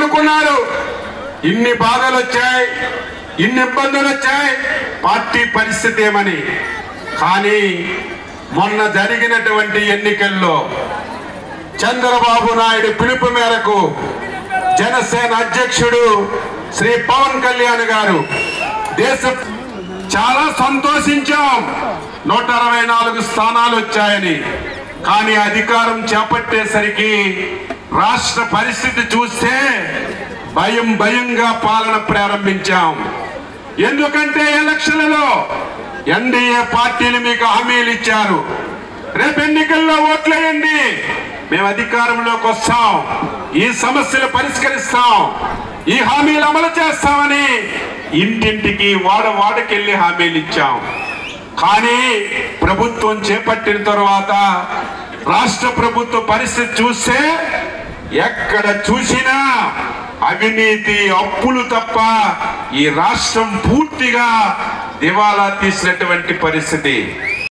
అనుకున్నారు. ఇన్ని బాధలు వచ్చాయి, ఇన్ని ఇబ్బందులు వచ్చాయి, పార్టీ పరిస్థితి ఏమని. కానీ మొన్న జరిగినటువంటి ఎన్నికల్లో చంద్రబాబు నాయుడు పిలుపు మేరకు జనసేన అధ్యక్షుడు శ్రీ పవన్ కళ్యాణ్ గారు చాలా సంతోషించాం 164 స్థానాలు వచ్చాయని. కానీ అధికారం చేపట్టేసరికి రాష్ట్ర పరిస్థితి చూస్తే భయంగా పాలన ప్రారంభించాం. ఎందుకంటే ఎలక్షన్లలో ఎన్డీఏ పార్టీలు మీకు హామీలు ఇచ్చారు, రేపు ఎన్నికల్లో ఓట్లేయండి, మేము అధికారంలోకి వస్తాం, ఈ సమస్యలు పరిష్కరిస్తాం, ఈ హామీలు అమలు చేస్తామని ఇంటింటికి వాడకెళ్ళి హామీలు ఇచ్చాం. కానీ ప్రభుత్వం చేపట్టిన తర్వాత రాష్ట్ర ప్రభుత్వ పరిస్థితి చూస్తే ఎక్కడ చూసినా అవినీతి, అప్పులు తప్ప ఈ రాష్ట్రం పూర్తిగా దివాలా తీసినటువంటి పరిస్థితి.